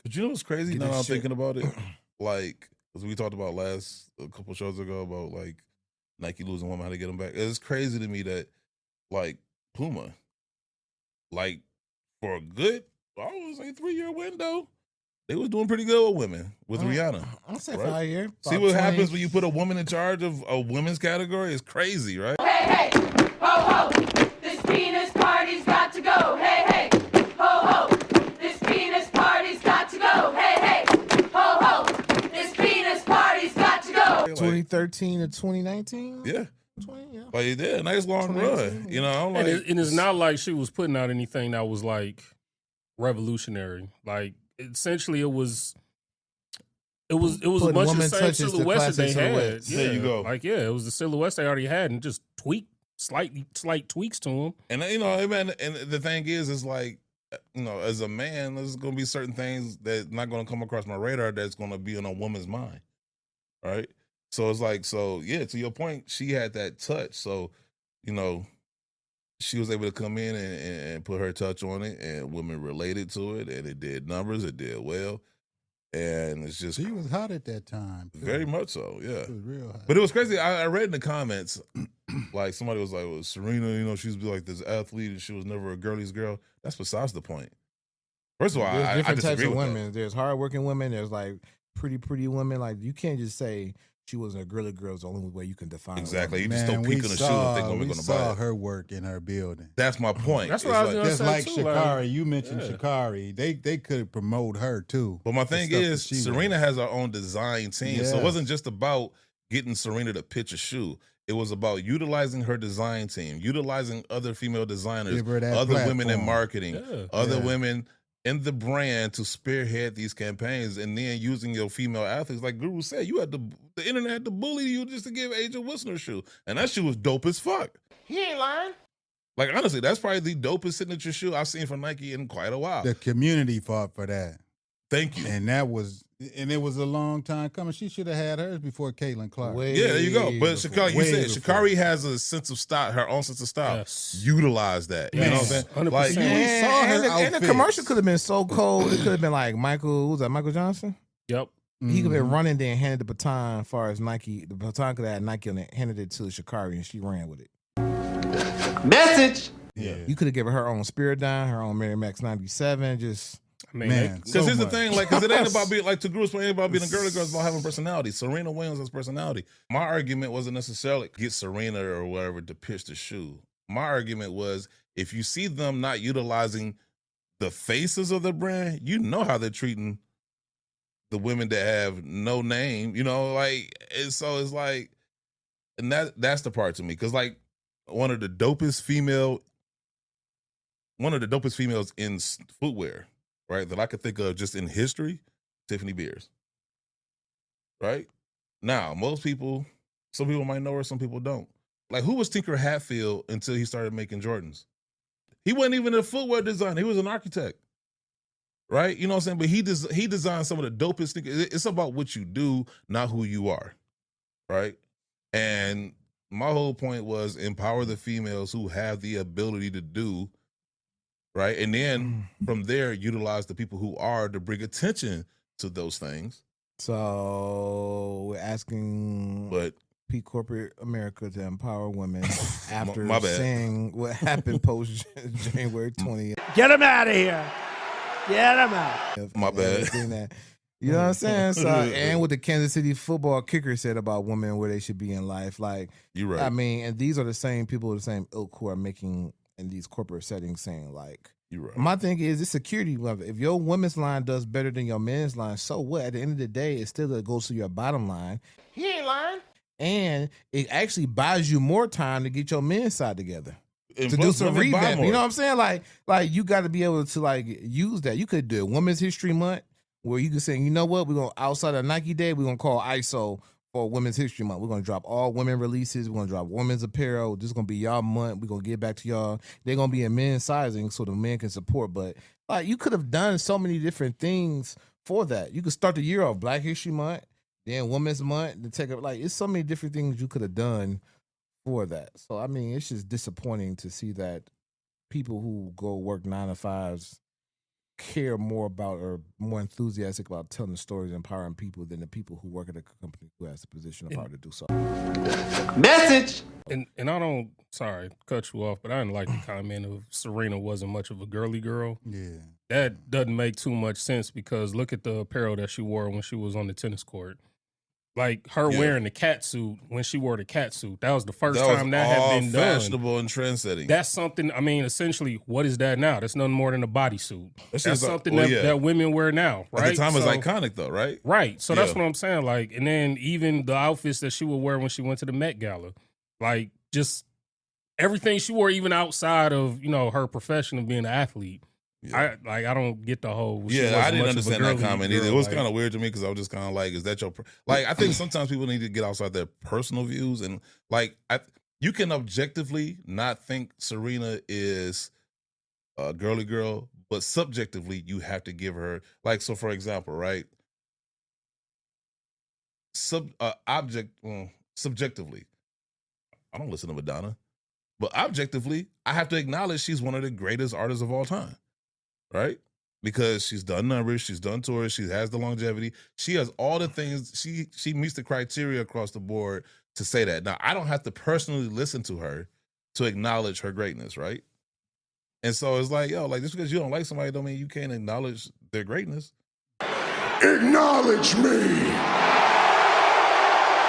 But you know what's crazy? Get Now that I'm shit. thinking about it, like, as we talked about a couple shows ago about like Nike losing women, how to get them back. It's crazy to me that like Puma, like for a good, I would say 3-year window, they was doing pretty good with women with Rihanna. I'll say right? 5 years. See what happens when you put a woman in charge of a women's category? It's crazy, right? Hey, hey, ho, ho, this penis party's got to go. Hey, hey, ho, ho, this penis party's got to go. Hey, hey, ho, ho, this penis party's got to go. 2013 to 2019? Yeah. 20, yeah. Like, yeah, nice long run. You know, I'm like, and it's not like she was putting out anything that was like revolutionary. Like essentially, it was a Putting bunch of woman same touches to silhouettes that they classic had. silhouettes. Yeah. There you go. Like it was the silhouettes they already had, and just slight tweaks to them. and you know, man, and the thing is like, you know, as a man, there's going to be certain things that not going to come across my radar that's going to be in a woman's mind, right? So it's like, so yeah, to your point, she had that touch. So, you know, she was able to come in and put her touch on it, and women related to it, and it did numbers, it did well, and it's just She was hot at that time. too. very much so, yeah. She was real hot. But it was crazy. I read in the comments, like somebody was like, well, Serena, you know, she was like this athlete and she was never a girly's girl. That's besides the point. First of all, There's I different disagree types of with women. that. There's hardworking women. There's like pretty women. Like you can't just say she wasn't a girly girl. Is the only way you can define a Exactly. woman. You just don't peek on the shoe if they're going to we buy saw it. her work in her building. That's my point. That's It's what I was like- gonna Just say like too, Sha'Carri, you mentioned yeah. Sha'Carri. They could promote her too. But my the thing stuff that is, she Serena wears. has her own design team. So it Yes. wasn't just about getting Serena to pitch a shoe. It was about utilizing her design team, utilizing other female designers, Give her that other women in platform. marketing, Yeah. other Yeah. women in the brand to spearhead these campaigns, and then using your female athletes. Like Guru said, you had the internet had to bully you just to give Angel Whistler a shoe. And that shoe was dope as fuck. He ain't lying. Like, honestly, that's probably the dopest signature shoe I've seen from Nike in quite a while. The community fought for that. Thank you. And it was a long time coming. She should have had hers before Caitlin Clark. Way Yeah, there you go. But before. Sha'Carri, you Way said before. Sha'Carri has a sense of style, her own sense of style. Yes. Utilize that. You know what I'm saying? 100%. Like, Yeah. And, saw her and the outfits. commercial could have been so cold. It could have been like Michael. Was that Michael Johnson? Yep. He could have Mhm. been running there and handed the baton as far as Nike. The baton could have had Nike on it, handed it to Sha'Carri, and she ran with it. Message. Yeah. You could have given her own Spiridon, her own Mary Max 97. Just I mean, Man, they- because so here's the much. thing, like, because it ain't about being like to Gru's point, it ain't about being a girly girl, it's about having personality. Serena Williams has personality. My argument wasn't necessarily get Serena or whatever to pitch the shoe. My argument was if you see them not utilizing the faces of the brand, you know how they're treating the women that have no name, you know, like, and so it's like, and that's the part to me, because like one of the dopest females in footwear, right, that I could think of just in history, Tiffany Beers. Right? Now, some people might know her, some people don't. Like, who was Tinker Hatfield until he started making Jordans? He wasn't even a footwear designer. He was an architect. Right? You know what I'm saying? But he designed some of the dopest things. It's about what you do, not who you are. Right? And my whole point was empower the females who have the ability to do, right? And then from there, utilize the people who are to bring attention to those things. so we're asking But Peak Corporate America to empower women after my bad. seeing what happened post January 20th. Get him out of here. Get him out. My bad. Everything that- you know what I'm saying? So, and what the Kansas City football kicker said about women, where they should be in life. Like, you're right. I mean, and these are the same people, the same ilk who are making in these corporate settings saying, like, You're right. my thing is this security level. If your women's line does better than your men's line, so what? At the end of the day, it still goes to your bottom line. He ain't lying. And it actually buys you more time to get your men's side together. And To do plus, some women buy revamp. more. You know what I'm saying? Like you got to be able to like use that. You could do a Women's History Month where you could say, you know what, we're going to, outside of Nike Day, we're going to call ISO for Women's History Month. We're going to drop all women releases. We're going to drop women's apparel. This is going to be y'all month. We're going to get back to y'all. They're going to be in men's sizing so the men can support. But like you could have done so many different things for that. You could start the year off Black History Month, then Women's Month, to take up, like, it's so many different things you could have done for that. So, I mean, it's just disappointing to see that people who go work 9 to 5s care more about or more enthusiastic about telling the stories and empowering people than the people who work at a company who has the position of power to do so. Message. And I don't, sorry, cut you off, but I didn't like the comment of Serena wasn't much of a girly girl. Yeah. That doesn't make too much sense because look at the apparel that she wore when she was on the tennis court. Like her wearing the cat suit when she wore the cat suit. That was the first time that had been done. Fashionable and trend-setting. That's something, I mean, essentially, what is that now? That's nothing more than a bodysuit. That's something well, that women wear now, right? At the time, it was iconic, though, right? Right. So that's what I'm saying. Like, and then even the outfits that she would wear when she went to the Met Gala, like, just everything she wore, even outside of, you know, her profession of being an athlete. Yeah. I don't get the whole. I didn't understand that comment either. It was kind of weird to me because I was just kind of like, is that your like? I think sometimes people need to get outside their personal views and like, you can objectively not think Serena is a girly girl, but subjectively you have to give her like. So, for example, right? Subjectively, I don't listen to Madonna, but objectively, I have to acknowledge she's one of the greatest artists of all time. Right? Because she's done numbers, she's done tours, she has the longevity, she has all the things, she meets the criteria across the board to say that. Now, I don't have to personally listen to her to acknowledge her greatness, right? And so it's like, yo, like just because you don't like somebody don't mean you can't acknowledge their greatness. Acknowledge me.